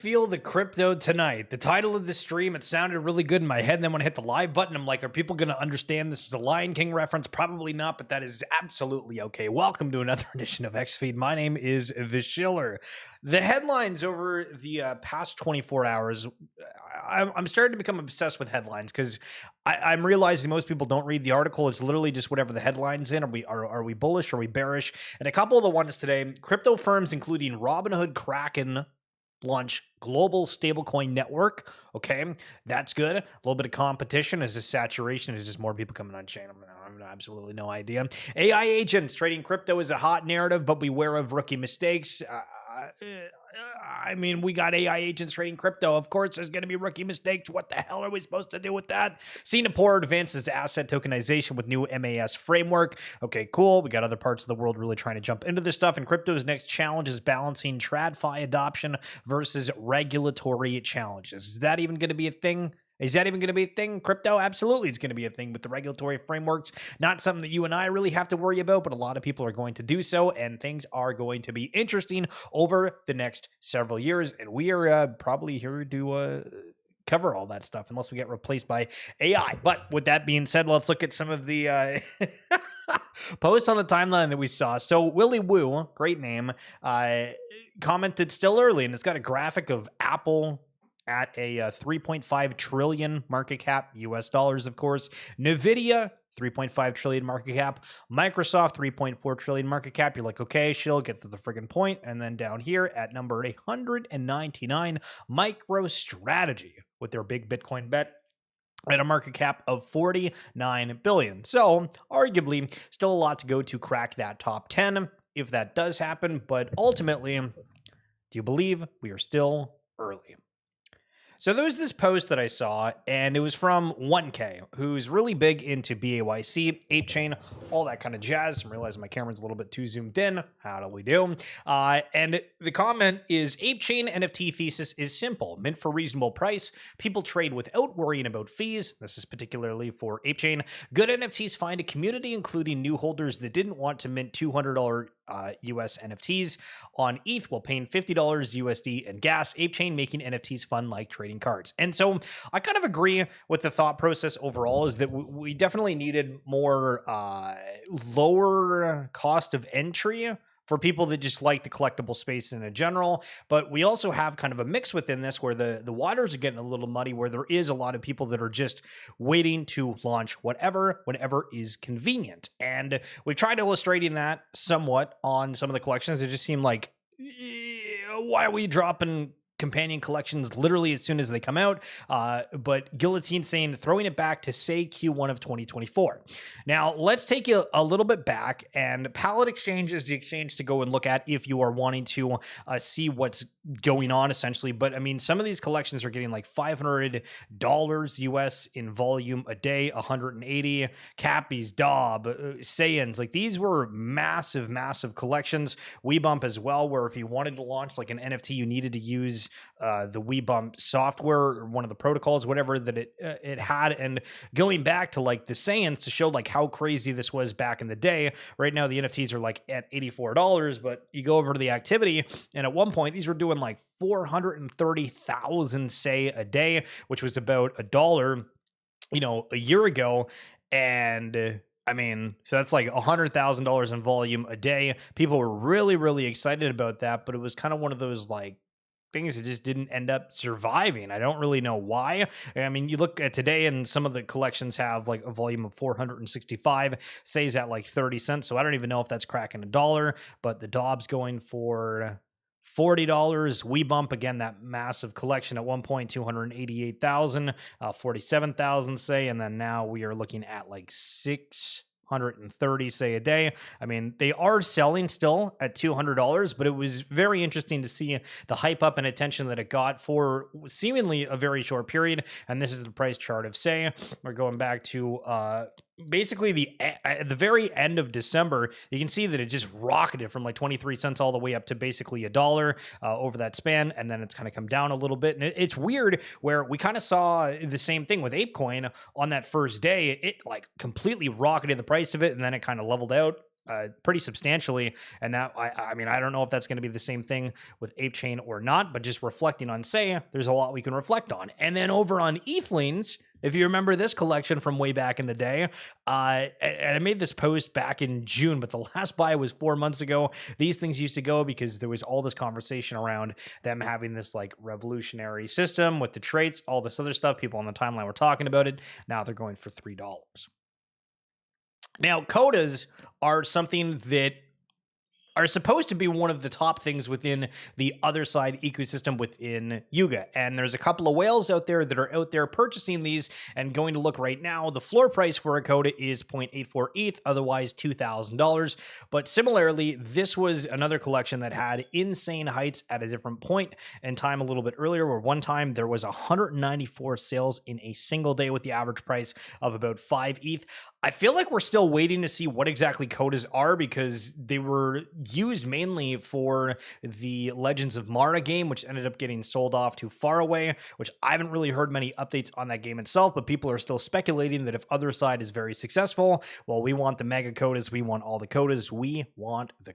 Feel the crypto tonight. The title of the stream, it sounded really good in my head. And then when I hit the live button, I'm like, are people going to understand this is a Lion King reference? Probably not, but that is absolutely okay. Welcome to another edition of X Feed. My name is The Schiller. The headlines over the past 24 hours, I'm starting to become obsessed with headlines because I'm realizing most people don't read the article. It's literally just whatever the headline's in. Are we bullish? Are we bearish? And a couple of the ones today, crypto firms, including Robinhood, Kraken, launch global stablecoin network. Okay, that's good. A little bit of competition. Is this saturation? Is just more people coming on chain? I have absolutely no idea. AI agents trading crypto is a hot narrative, but beware of rookie mistakes. I mean, we got AI agents trading crypto. Of course, there's going to be rookie mistakes. What the hell are we supposed to do with that? Singapore advances asset tokenization with new MAS framework. Okay, cool. We got other parts of the world really trying to jump into this stuff. And crypto's next challenge is balancing TradFi adoption versus regulatory challenges. Is that even going to be a thing? Is that even going to be a thing? Crypto? Absolutely, it's going to be a thing with the regulatory frameworks. Not something that you and I really have to worry about, but a lot of people are going to do so, and things are going to be interesting over the next several years. And we are probably here to cover all that stuff unless we get replaced by AI. But with that being said, let's look at some of the posts on the timeline that we saw. So Willy Woo, great name, commented still early, and it's got a graphic of Apple at a 3.5 trillion market cap, US dollars, of course. NVIDIA, 3.5 trillion market cap. Microsoft, 3.4 trillion market cap. You're like, okay, she'll get to the friggin' point. And then down here at number 199, MicroStrategy with their big Bitcoin bet at a market cap of 49 billion. So arguably still a lot to go to crack that top 10 if that does happen. But ultimately, do you believe we are still early? So there was this post that I saw, and it was from 1K, who's really big into BAYC, 8chain, all that kind of jazz. I'm realizing my camera's a little bit too zoomed in. How do we do? And the comment is, 8chain NFT thesis is simple. Mint for reasonable price. People trade without worrying about fees. This is particularly for 8chain. Good NFTs find a community, including new holders that didn't want to mint $200 US NFTs on ETH while paying $50 USD in gas. 8chain making NFTs fun like trading cards. And so I kind of agree with the thought process overall is that we definitely needed more lower cost of entry for people that just like the collectible space in a general. But we also have kind of a mix within this where the waters are getting a little muddy, where there is a lot of people that are just waiting to launch whatever, whenever is convenient. And we've tried illustrating that somewhat on some of the collections. It just seemed like, why are we dropping companion collections literally as soon as they come out? But Guillotine saying throwing it back to say Q1 of 2024. Now let's take you a little bit back, and Pallet Exchange is the exchange to go and look at if you are wanting to see what's going on essentially. But I mean, some of these collections are getting like $500 US in volume a day, 180 Cappies, Daub, Saiyans. Like these were massive collections. WeBump as well, where if you wanted to launch like an NFT, you needed to use the WeBump software or one of the protocols, whatever that it had. And going back to like the Saiyans to show like how crazy this was back in the day. Right now the NFTs are like at $84, but you go over to the activity, and at one point these were doing like 430,000 say a day, which was about $1, a year ago. And I mean, so that's like $100,000 in volume a day. People were really excited about that, but it was kind of one of those like things that just didn't end up surviving. I don't really know why. I mean, you look at today and some of the collections have like a volume of 465, says at like 30 cents. So I don't even know if that's cracking $1, but the Daub's going for $40. WeBump, again, that massive collection at one point, 288,000, 47,000 say, and then now we are looking at like 630 say a day. I mean, they are selling still at $200, but it was very interesting to see the hype up and attention that it got for seemingly a very short period. And this is the price chart of say. We're going back to basically at the very end of December. You can see that it just rocketed from like 23 cents all the way up to basically $1 over that span, and then it's kind of come down a little bit. And it's weird where we kind of saw the same thing with ApeCoin on that first day. It like completely rocketed the price of it, and then it kind of leveled out pretty substantially. And that, I mean, I don't know if that's going to be the same thing with Ape Chain or not, but just reflecting on Say, there's a lot we can reflect on. And then over on Ethlings, if you remember this collection from way back in the day, and I made this post back in June, but the last buy was 4 months ago. These things used to go because there was all this conversation around them having this like revolutionary system with the traits, all this other stuff. People on the timeline were talking about it. Now they're going for $3. Now, codas are something that are supposed to be one of the top things within the other side ecosystem within Yuga. And there's a couple of whales out there that are out there purchasing these and going to look right now. The floor price for a coda is 0.84 ETH, otherwise $2,000. But similarly, this was another collection that had insane heights at a different point in time a little bit earlier, where one time there was 194 sales in a single day with the average price of about 5 ETH. I feel like we're still waiting to see what exactly codas are, because they were used mainly for the Legends of Mara game, which ended up getting sold off to Faraway, which I haven't really heard many updates on that game itself, but people are still speculating that if Other Side is very successful, well, we want the mega codas, we want all the codas, we want the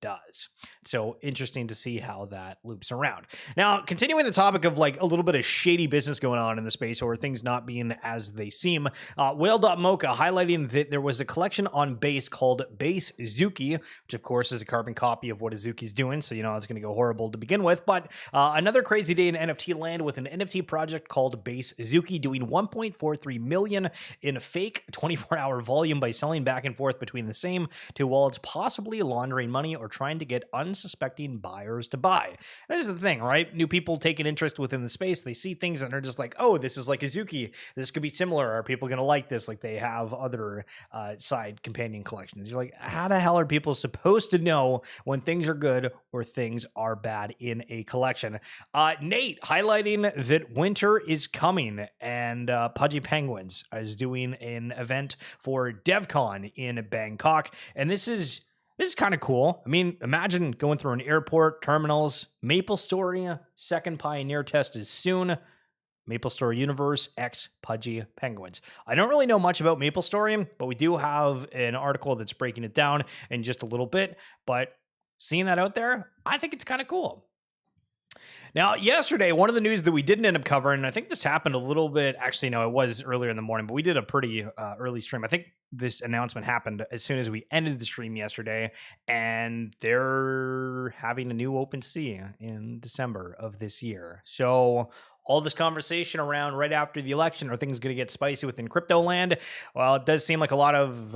does. So interesting to see how that loops around. Now, continuing the topic of like a little bit of shady business going on in the space, or things not being as they seem, Whale.mocha highlighting that there was a collection on Base called Base Zuki, which of course is a carbon copy of what Azuki's doing, so you know it's going to go horrible to begin with. But another crazy day in NFT land with an NFT project called Base Zuki doing 1.43 million in fake 24-hour volume by selling back and forth between the same two wallets, possibly laundering money or trying to get unsuspecting buyers to buy. This is the thing, right? New people take an interest within the space. They see things and are just like, oh, this is like Azuki. This could be similar. Are people going to like this? Like they have other side companion collections. You're like, how the hell are people supposed to know when things are good or things are bad in a collection? Nate highlighting that winter is coming, and Pudgy Penguins is doing an event for DevCon in Bangkok. And this is kind of cool. I mean, imagine going through an airport, terminals, MapleStory, second Pioneer test is soon. MapleStory Universe X Pudgy Penguins. I don't really know much about MapleStory, but we do have an article that's breaking it down in just a little bit. But seeing that out there, I think it's kind of cool. Now, yesterday, one of the news that we didn't end up covering, and I think this happened a little bit, actually, no, it was earlier in the morning, but we did a pretty early stream. I think this announcement happened as soon as we ended the stream yesterday, and they're having a new OpenSea in December of this year. So all this conversation around right after the election, are things going to get spicy within crypto land? Well, it does seem like a lot of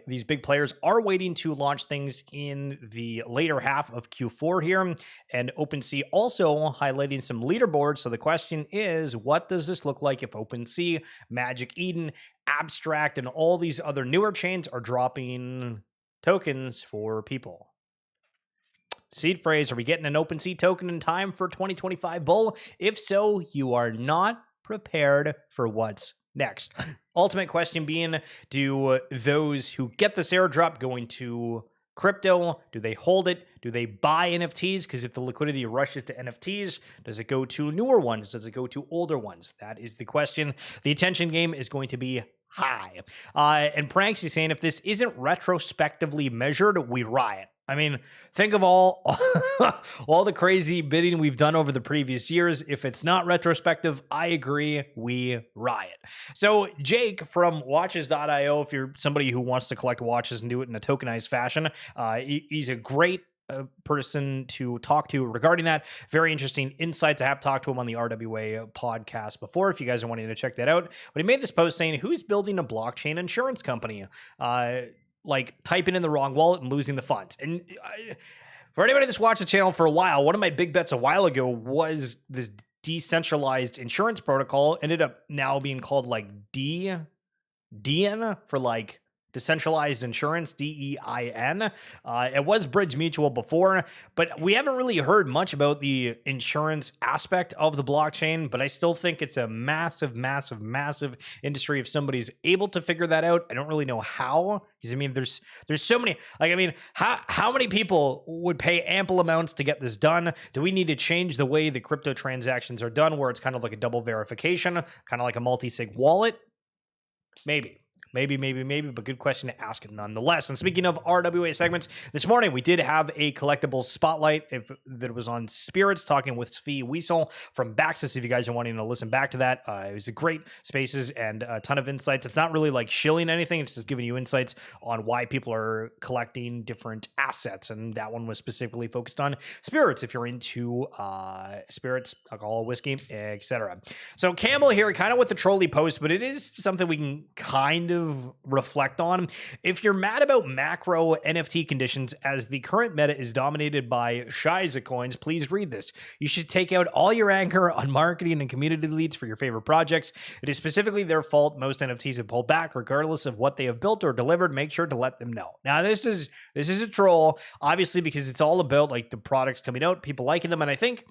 these big players are waiting to launch things in the later half of Q4 here, and OpenSea also highlighting some leaderboards. So the question is, what does this look like if OpenSea, Magic Eden, Abstract, and all these other newer chains are dropping tokens for people? Seed phrase, are we getting an OpenSea token in time for 2025 bull? If so, you are not prepared for what's next. Ultimate question being, do those who get this airdrop go into crypto? Do they hold it? Do they buy NFTs? Because if the liquidity rushes to NFTs, does it go to newer ones? Does it go to older ones? That is the question. The attention game is going to be high. And Pranks is saying, if this isn't retrospectively measured, we riot. I mean, think of all the crazy bidding we've done over the previous years. If it's not retrospective, I agree, we riot. So Jake from watches.io, if you're somebody who wants to collect watches and do it in a tokenized fashion, he's a great person to talk to regarding that. Very interesting insights. I have talked to him on the RWA podcast before, if you guys are wanting to check that out. But he made this post saying, who's building a blockchain insurance company? Like typing in the wrong wallet and losing the funds. And for anybody that's watched the channel for a while, one of my big bets a while ago was this decentralized insurance protocol. Ended up now being called like DIN for like decentralized insurance, DEIN. It was Bridge Mutual before, but we haven't really heard much about the insurance aspect of the blockchain, but I still think it's a massive, massive, massive industry if somebody's able to figure that out. I don't really know how, because I mean, there's so many, like, I mean, how many people would pay ample amounts to get this done? Do we need to change the way the crypto transactions are done, where it's kind of like a double verification, kind of like a multi-sig wallet? Maybe. Maybe, but good question to ask nonetheless. And speaking of RWA segments, this morning we did have a collectibles spotlight that was on Spirits, talking with Svi Wiesel from Baxis. If you guys are wanting to listen back to that, it was a great spaces and a ton of insights. It's not really like shilling anything, it's just giving you insights on why people are collecting different assets. And that one was specifically focused on spirits, if you're into spirits, alcohol, whiskey, etc. So Campbell here, kind of with the trolley post, but it is something we can kind of reflect on. If you're mad about macro NFT conditions as the current meta is dominated by Shiza coins, please read this. You should take out all your anger on marketing and community leads for your favorite projects. It is specifically their fault most NFTs have pulled back, regardless of what they have built or delivered. Make sure to let them know. Now, this is a troll, obviously, because it's all about like the products coming out, people liking them, and I think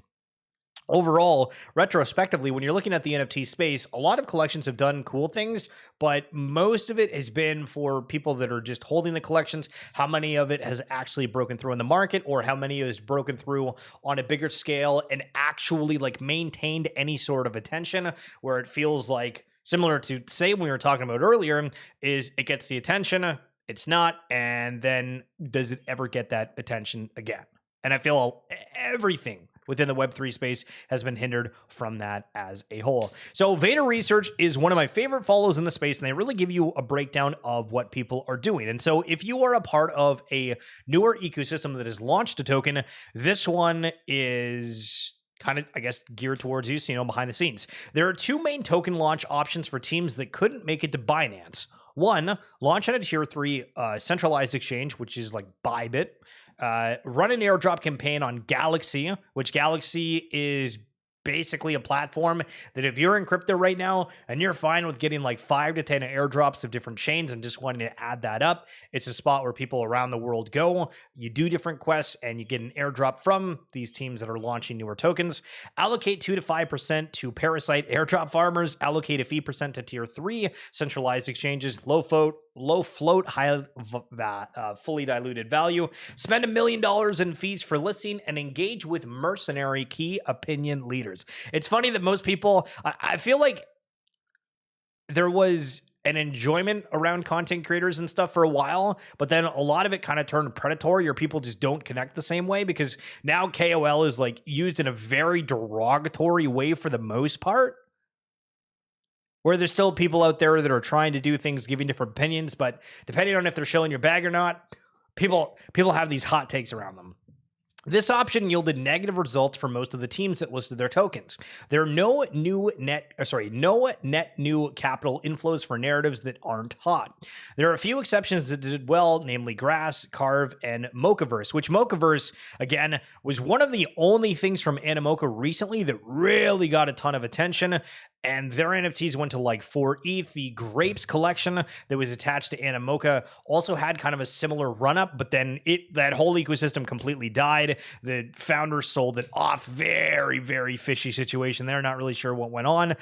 overall, retrospectively, when you're looking at the NFT space, a lot of collections have done cool things, but most of it has been for people that are just holding the collections. How many of it has actually broken through in the market, or how many has broken through on a bigger scale and actually like maintained any sort of attention, where it feels like similar to, say, we were talking about earlier, is it gets the attention, it's not, and then does it ever get that attention again? And I feel everything within the Web3 space has been hindered from that as a whole. So Vader Research is one of my favorite follows in the space, and they really give you a breakdown of what people are doing. And so if you are a part of a newer ecosystem that has launched a token, this one is kind of, I guess, geared towards you, so you know, behind the scenes. There are two main token launch options for teams that couldn't make it to Binance. One, launch on a tier 3 centralized exchange, which is like Bybit. Run an airdrop campaign on Galaxy, which Galaxy is basically a platform that if you're in crypto right now and you're fine with getting like 5 to 10 airdrops of different chains and just wanting to add that up, it's a spot where people around the world go. You do different quests and you get an airdrop from these teams that are launching newer tokens. Allocate 2 to 5% to Parasite airdrop farmers. Allocate a fee percent to tier 3 centralized exchanges. Low float, high fully diluted value. Spend $1 million in fees for listing and engage with mercenary key opinion leaders. It's funny that most people, I feel like there was an enjoyment around content creators and stuff for a while, but then a lot of it kind of turned predatory, or people just don't connect the same way, because now KOL is like used in a very derogatory way for the most part, where there's still people out there that are trying to do things, giving different opinions, but depending on if they're showing your bag or not, people have these hot takes around them. This option yielded negative results for most of the teams that listed their tokens. There are no net new capital inflows for narratives that aren't hot. There are a few exceptions that did well, namely Grass, Carve, and Mochaverse, which Mochaverse, again, was one of the only things from Animoca recently that really got a ton of attention. And their NFTs went to like 4 ETH. The Grapes collection that was attached to Animoca also had kind of a similar run-up, but then that whole ecosystem completely died. The founders sold it off. Very, very fishy situation there. Not really sure what went on.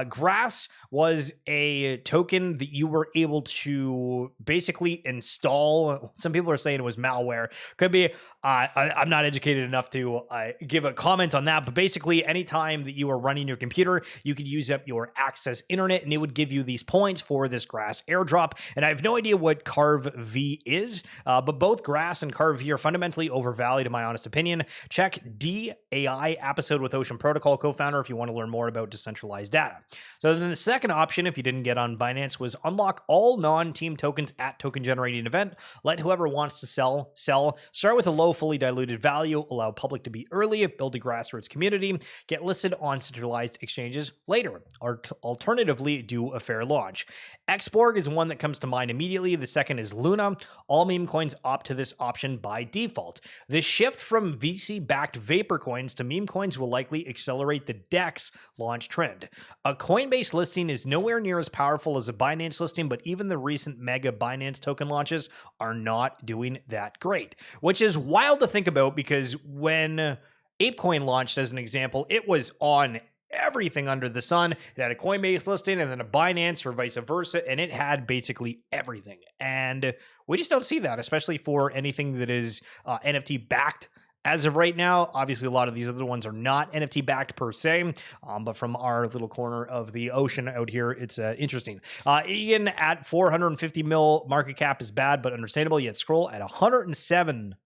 Grass was a token that you were able to basically install. Some people are saying it was malware. Could be. I'm not educated enough to give a comment on that, but basically anytime that you are running your computer, you could use up your access internet and it would give you these points for this Grass airdrop. And I have no idea what Carve V is, but both Grass and Carve V are fundamentally overvalued in my honest opinion. Check DAI episode with Ocean Protocol co-founder if you want to learn more about decentralized data. So then the second option, if you didn't get on Binance, was unlock all non-team tokens at token generating event. Let whoever wants to sell. Start with a low fully diluted value, allow public to be early, build a grassroots community, get listed on centralized exchanges later, or alternatively do a fair launch. Xborg is one that comes to mind immediately. The second is Luna. All meme coins opt to this option by default. This shift from VC-backed vapor coins to meme coins will likely accelerate the DEX launch trend. A Coinbase listing is nowhere near as powerful as a Binance listing, but even the recent mega Binance token launches are not doing that great, which is wild to think about, because when ApeCoin launched, as an example, it was on everything under the sun. It had a Coinbase listing and then a Binance or vice versa, and it had basically everything. And we just don't see that, especially for anything that is NFT backed As of right now, obviously a lot of these other ones are not NFT backed per se, but from our little corner of the ocean out here, it's interesting. Ian at 450 mil market cap is bad, but understandable. Yet Scroll at 107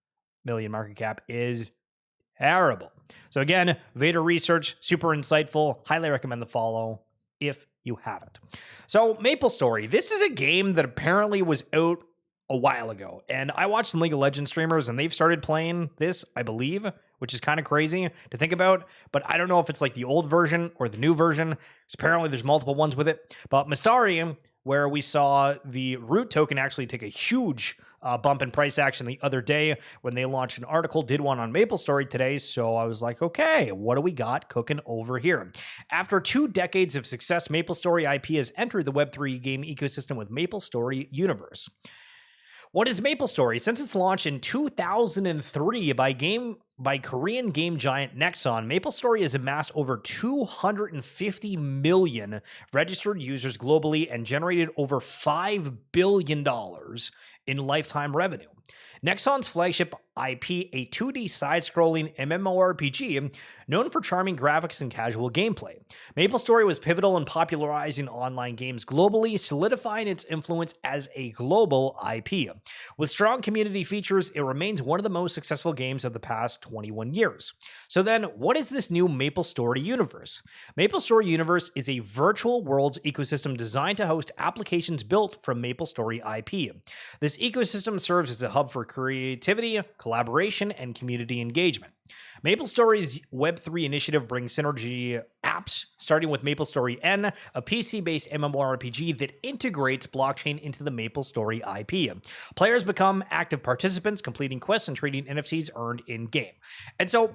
million market cap is terrible. So again, Vader Research, super insightful. Highly recommend the follow if you haven't. So Maple Story, this is a game that apparently was out a while ago, and I watched some League of Legends streamers and they've started playing this, I believe, which is kind of crazy to think about, but I don't know if it's like the old version or the new version, because apparently there's multiple ones with it. But Masari, where we saw the root token actually take a huge bump in price action the other day when they launched an article, did one on MapleStory today. So I was like, okay, what do we got cooking over here? After 2 decades of success, MapleStory IP has entered the Web3 game ecosystem with MapleStory Universe. What is MapleStory? Since its launch in 2003 by Korean game giant Nexon, MapleStory has amassed over 250 million registered users globally and generated over $5 billion in lifetime revenue. Nexon's flagship IP, a 2D side-scrolling MMORPG known for charming graphics and casual gameplay. MapleStory was pivotal in popularizing online games globally, solidifying its influence as a global IP. With strong community features, it remains one of the most successful games of the past 21 years. So then, what is this new MapleStory universe? MapleStory Universe is a virtual worlds ecosystem designed to host applications built from MapleStory IP. This ecosystem serves as a hub for creativity, collaboration, and community engagement. MapleStory's Web3 initiative brings synergy apps, starting with MapleStory N, a PC-based MMORPG that integrates blockchain into the MapleStory IP. Players become active participants, completing quests and trading NFTs earned in-game. And so,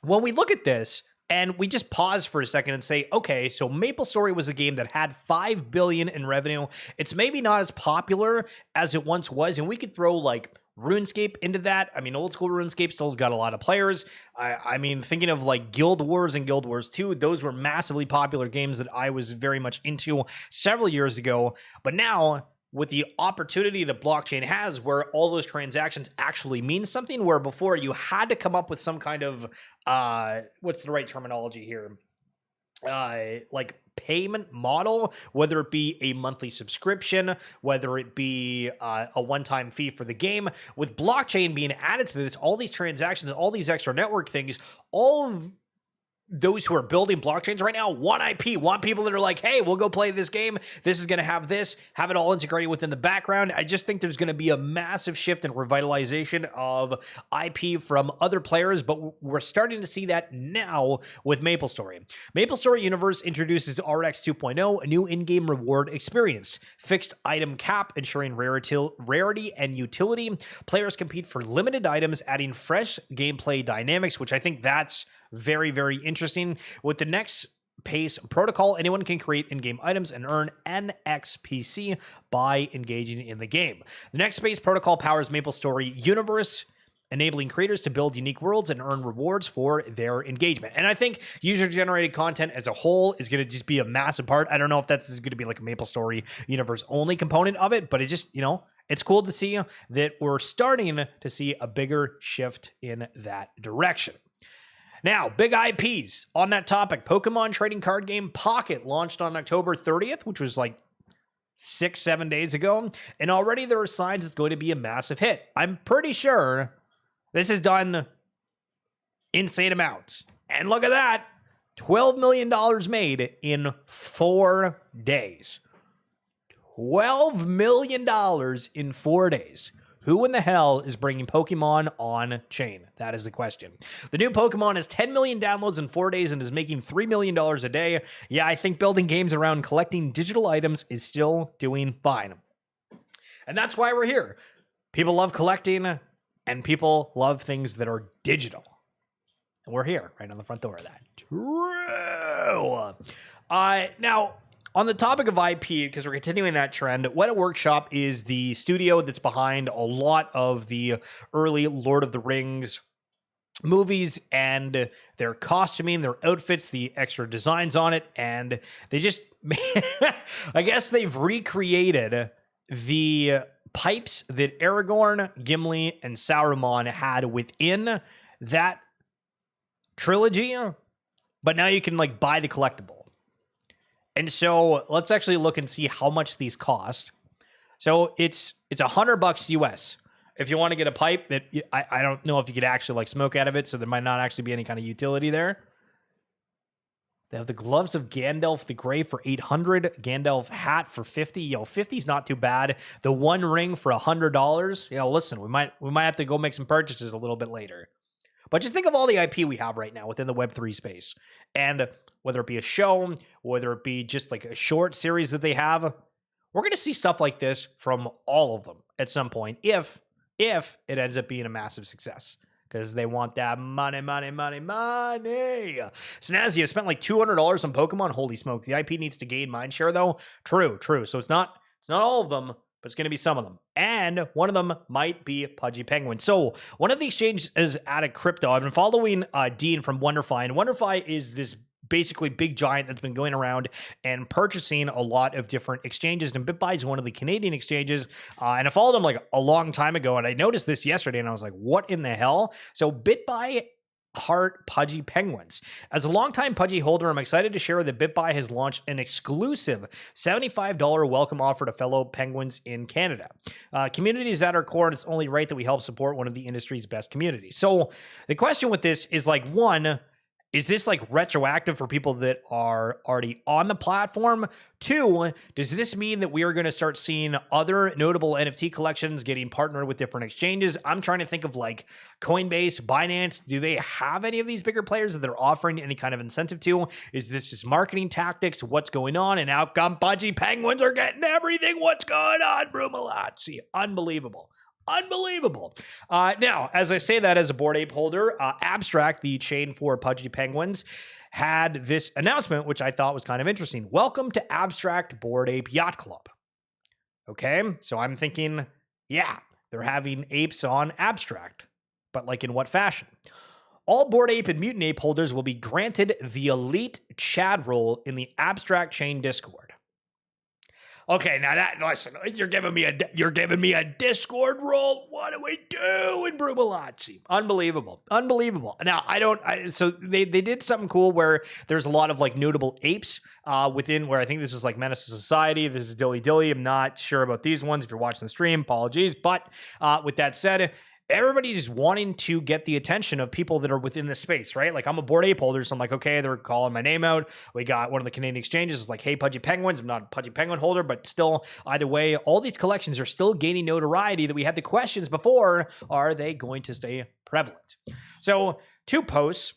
when we look at this, and we just pause for a second and say, okay, so MapleStory was a game that had $5 billion in revenue. It's maybe not as popular as it once was, and we could throw like RuneScape into that. I mean, old school RuneScape still's got a lot of players. I mean, thinking of like Guild Wars and Guild Wars 2, those were massively popular games that I was very much into several years ago. But now, with the opportunity that blockchain has, where all those transactions actually mean something, where before you had to come up with some kind of, what's the right terminology here? Like payment model, whether it be a monthly subscription, whether it be a one-time fee for the game. With blockchain being added to this, all these transactions, all these extra network things, all of those who are building blockchains right now want IP, want people that are like, hey, we'll go play this game. This is going to have this, have it all integrated within the background. I just think there's going to be a massive shift and revitalization of IP from other players, but we're starting to see that now with MapleStory. MapleStory Universe introduces RX 2.0, a new in-game reward experience. Fixed item cap, ensuring rarity and utility. Players compete for limited items, adding fresh gameplay dynamics, which I think that's very, very interesting. With the next pace protocol, anyone can create in-game items and earn NXPC by engaging in the game. The next space protocol powers MapleStory Universe, enabling creators to build unique worlds and earn rewards for their engagement. And I think user-generated content as a whole is going to just be a massive part. I don't know if that's going to be like a MapleStory Universe only component of it, but it just, you know, it's cool to see that we're starting to see a bigger shift in that direction. Now, big IPs on that topic. Pokemon trading card game Pocket launched on October 30th, which was like 6-7 days ago. And already there are signs it's going to be a massive hit. I'm pretty sure this has done insane amounts. And look at that. $12 million made in 4 days. $12 million in 4 days. Who in the hell is bringing Pokemon on chain? That is the question. The new Pokemon has 10 million downloads in 4 days and is making $3 million a day. Yeah, I think building games around collecting digital items is still doing fine. And that's why we're here. People love collecting, and people love things that are digital. And we're here, right on the front door of that. True. Now, on the topic of IP, because we're continuing that trend, Weta Workshop is the studio that's behind a lot of the early Lord of the Rings movies and their costuming, their outfits, the extra designs on it, and they just, I guess they've recreated the pipes that Aragorn, Gimli, and Sauron had within that trilogy, but now you can like buy the collectible. And so let's actually look and see how much these cost. So it's $100 US. If you want to get a pipe that I don't know if you could actually like smoke out of it, so there might not actually be any kind of utility there. They have the gloves of Gandalf the Grey for $800, Gandalf hat for $50. 50's not too bad. The One Ring for $100. Listen, we might have to go make some purchases a little bit later. But just think of all the IP we have right now within the Web3 space. And whether it be a show, whether it be just like a short series that they have, we're going to see stuff like this from all of them at some point if it ends up being a massive success. Because they want that money. Snazzy has spent like $200 on Pokemon. Holy smoke. The IP needs to gain mindshare, though. True. So it's not all of them, but it's going to be some of them. And one of them might be Pudgy Penguin. So one of the exchanges is added crypto. I've been following Dean from WonderFi. And WonderFi is this basically big giant that's been going around and purchasing a lot of different exchanges. And BitBuy is one of the Canadian exchanges. And I followed them like a long time ago. And I noticed this yesterday and I was like, what in the hell? So BitBuy heart Pudgy Penguins. As a longtime Pudgy holder, I'm excited to share that BitBuy has launched an exclusive $75 welcome offer to fellow Penguins in Canada. Community is at our core, and it's only right that we help support one of the industry's best communities. So the question with this is like, one, is this like retroactive for people that are already on the platform? Two, does this mean that we are going to start seeing other notable NFT collections getting partnered with different exchanges? I'm trying to think of like Coinbase, Binance. Do they have any of these bigger players that they're offering any kind of incentive to? Is this just marketing tactics? What's going on? And out come Pudgy Penguins are getting everything. What's going on, Brumalazzi? Unbelievable. Now, as I say that as a Bored Ape holder, Abstract, the chain for Pudgy Penguins, had this announcement, which I thought was kind of interesting. Welcome to Abstract Bored Ape Yacht Club. Okay, so I'm thinking, yeah, they're having apes on Abstract, but like in what fashion? All Bored Ape and Mutant Ape holders will be granted the elite Chad role in the Abstract chain Discord. Okay, now listen, you're giving me a Discord role. What do we do in Brumalazzi? Unbelievable. Now so they did something cool where there's a lot of like notable apes within where I think this is like Menace to Society. This is Dilly Dilly. I'm not sure about these ones. If you're watching the stream, apologies. But with that said, everybody's wanting to get the attention of people that are within the space, right? Like I'm a Bored Ape holder, so I'm like, okay, they're calling my name out. We got one of the Canadian exchanges is like, hey, Pudgy Penguins. I'm not a Pudgy Penguin holder, but still, either way, all these collections are still gaining notoriety that we had the questions before. Are they going to stay prevalent? So 2 posts.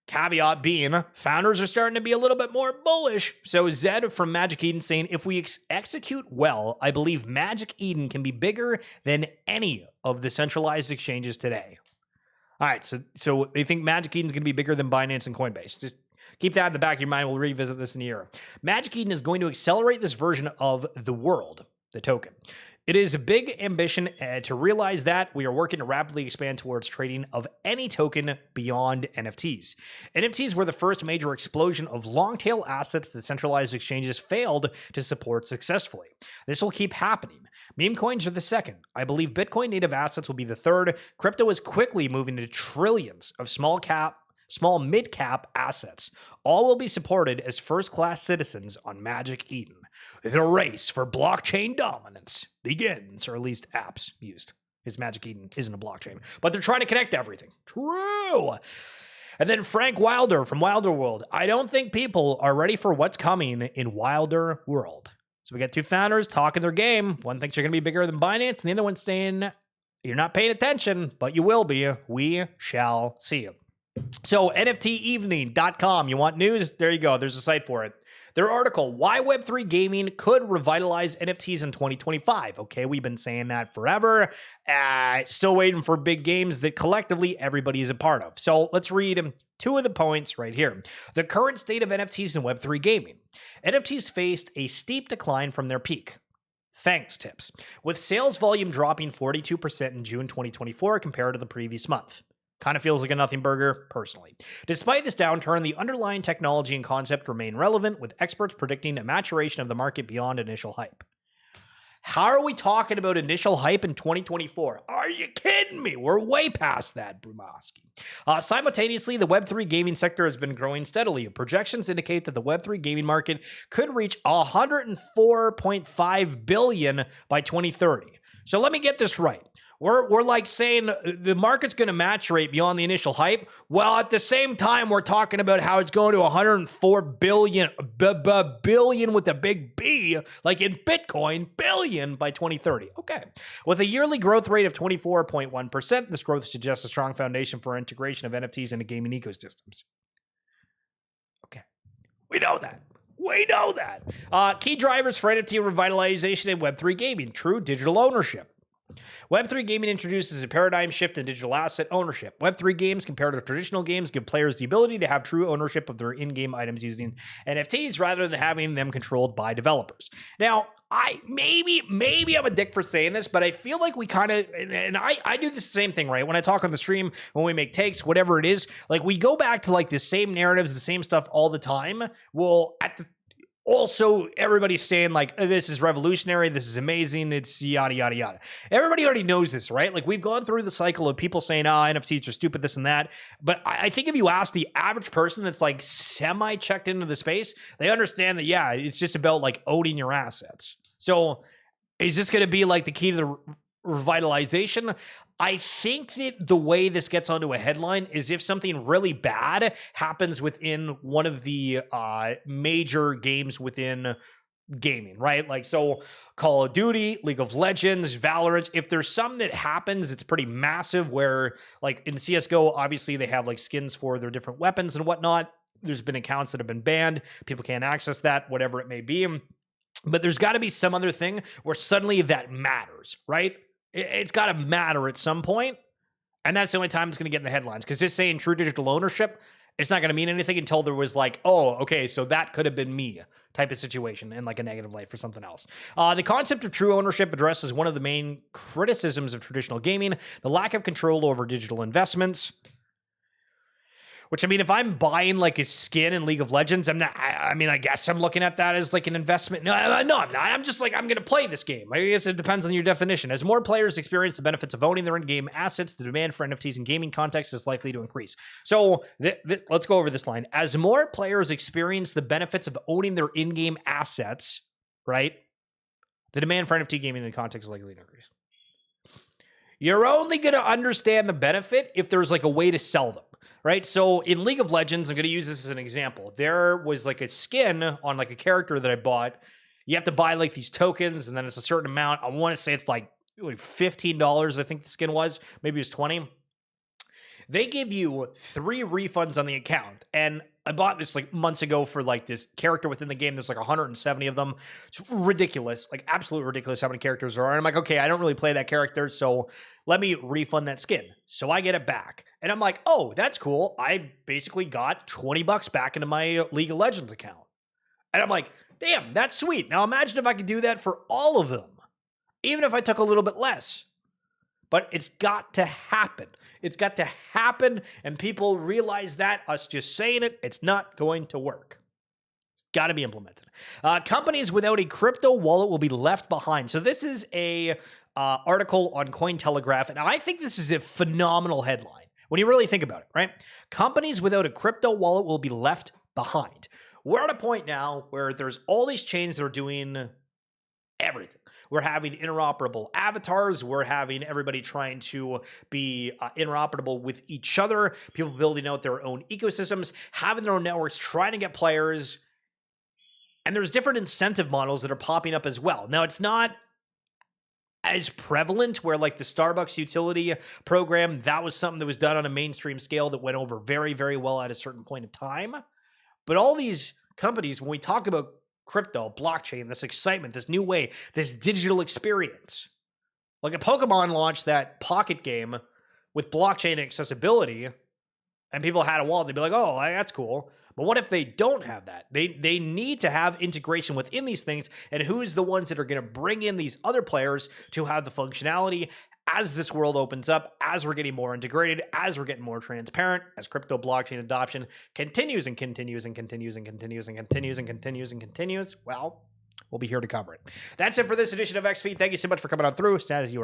Caveat being, founders are starting to be a little bit more bullish. So Zed from Magic Eden saying, if we execute well, I believe Magic Eden can be bigger than any of the centralized exchanges today. All right, so they think Magic Eden is going to be bigger than Binance and Coinbase. Just keep that in the back of your mind. We'll revisit this in a year. Magic Eden is going to accelerate this version of the world, the token. It is a big ambition to realize that we are working to rapidly expand towards trading of any token beyond NFTs. NFTs were the first major explosion of long-tail assets that centralized exchanges failed to support successfully. This will keep happening. Meme coins are the second. I believe Bitcoin native assets will be the third. Crypto is quickly moving to trillions of small mid-cap assets. All will be supported as first-class citizens on Magic Eden. The race for blockchain dominance begins, or at least apps used. Because Magic Eden isn't a blockchain. But they're trying to connect everything. True! And then Frank Wilder from Wilder World. I don't think people are ready for what's coming in Wilder World. So we got 2 founders talking their game. One thinks you're going to be bigger than Binance, and the other one's saying, you're not paying attention, but you will be. We shall see you. So NFTevening.com, you want news? There you go. There's a site for it. Their article, Why Web3 Gaming Could Revitalize NFTs in 2025. Okay, we've been saying that forever. Still waiting for big games that collectively everybody is a part of. So let's read 2 of the points right here. The current state of NFTs in Web3 gaming. NFTs faced a steep decline from their peak. Thanks tips. With sales volume dropping 42% in June 2024 compared to the previous month. Kind of feels like a nothing burger, personally. Despite this downturn, the underlying technology and concept remain relevant, with experts predicting a maturation of the market beyond initial hype. How are we talking about initial hype in 2024? Are you kidding me? We're way past that, Brumaski. Simultaneously, the Web3 gaming sector has been growing steadily. Projections indicate that the Web3 gaming market could reach 104.5 billion by 2030. So let me get this right. We're like saying the market's going to maturate beyond the initial hype. Well, at the same time, we're talking about how it's going to 104 billion, billion with a big B, like in Bitcoin, billion by 2030. Okay. With a yearly growth rate of 24.1%, this growth suggests a strong foundation for integration of NFTs into gaming ecosystems. Okay. We know that. We know that. Key drivers for NFT revitalization in Web3 gaming: true digital ownership. Web3 gaming introduces a paradigm shift in digital asset ownership. Web3 games, compared to traditional games, give players the ability to have true ownership of their in-game items using NFTs rather than having them controlled by developers. Now, maybe I'm a dick for saying this, but I feel like we kind of, and I do the same thing, right? When I talk on the stream, when we make takes, whatever it is, like we go back to like the same narratives, the same stuff all the time. Well, also, everybody's saying like, this is revolutionary, this is amazing, it's yada, yada, yada. Everybody already knows this, right? Like we've gone through the cycle of people saying, NFTs are stupid, this and that. But I think if you ask the average person that's like semi-checked into the space, they understand that, yeah, it's just about like owning your assets. So is this going to be like the key to the revitalization? I think that the way this gets onto a headline is if something really bad happens within one of the major games within gaming, right? Like, so Call of Duty, League of Legends, Valorant, if there's some that happens, it's pretty massive, where like in CSGO, obviously they have like skins for their different weapons and whatnot. There's been accounts that have been banned. People can't access that, whatever it may be. But there's got to be some other thing where suddenly that matters, right? It's got to matter at some point, and that's the only time it's going to get in the headlines, because just saying true digital ownership, it's not going to mean anything until there was like, oh, okay, so that could have been me type of situation in like a negative light for something else. The concept of true ownership addresses one of the main criticisms of traditional gaming: the lack of control over digital investments. Which, I mean, if I'm buying like a skin in League of Legends, I'm not, I guess I'm looking at that as like an investment. No, I'm not. I'm just like, I'm going to play this game. I guess it depends on your definition. As more players experience the benefits of owning their in-game assets, the demand for NFTs in gaming context is likely to increase. So let's go over this line. As more players experience the benefits of owning their in-game assets, right? The demand for NFT gaming in context is likely to increase. You're only going to understand the benefit if there's like a way to sell them. Right? So in League of Legends, I'm going to use this as an example. There was like a skin on like a character that I bought. You have to buy like these tokens, and then it's a certain amount. I want to say it's like $15, I think the skin was. Maybe it was 20. They give you 3 refunds on the account. And I bought this like months ago for like this character within the game. There's like 170 of them. It's ridiculous, like absolutely ridiculous how many characters there are. And I'm like, okay, I don't really play that character, so let me refund that skin. So I get it back. And I'm like, oh, that's cool. I basically got $20 back into my League of Legends account. And I'm like, damn, that's sweet. Now imagine if I could do that for all of them, even if I took a little bit less. But it's got to happen. It's got to happen, and people realize that. Us just saying it, it's not going to work. Got to be implemented. Companies without a crypto wallet will be left behind. So this is a article on Cointelegraph, and I think this is a phenomenal headline when you really think about it, right? Companies without a crypto wallet will be left behind. We're at a point now where there's all these chains that are doing everything. We're having interoperable avatars. We're having everybody trying to be interoperable with each other. People building out their own ecosystems, having their own networks, trying to get players. And there's different incentive models that are popping up as well. Now, it's not as prevalent where like the Starbucks utility program, that was something that was done on a mainstream scale that went over very, very well at a certain point of time. But all these companies, when we talk about crypto, blockchain, this excitement, this new way, this digital experience. Like a Pokemon launched that pocket game with blockchain accessibility, and people had a wallet, they'd be like, oh, that's cool. But what if they don't have that? They need to have integration within these things, and who's the ones that are going to bring in these other players to have the functionality as this world opens up, as we're getting more integrated, as we're getting more transparent, as crypto blockchain adoption continues and continues and continues and continues and continues and continues and continues. Well, we'll be here to cover it. That's it for this edition of XFeed. Thank you so much for coming on through. Stas, you are an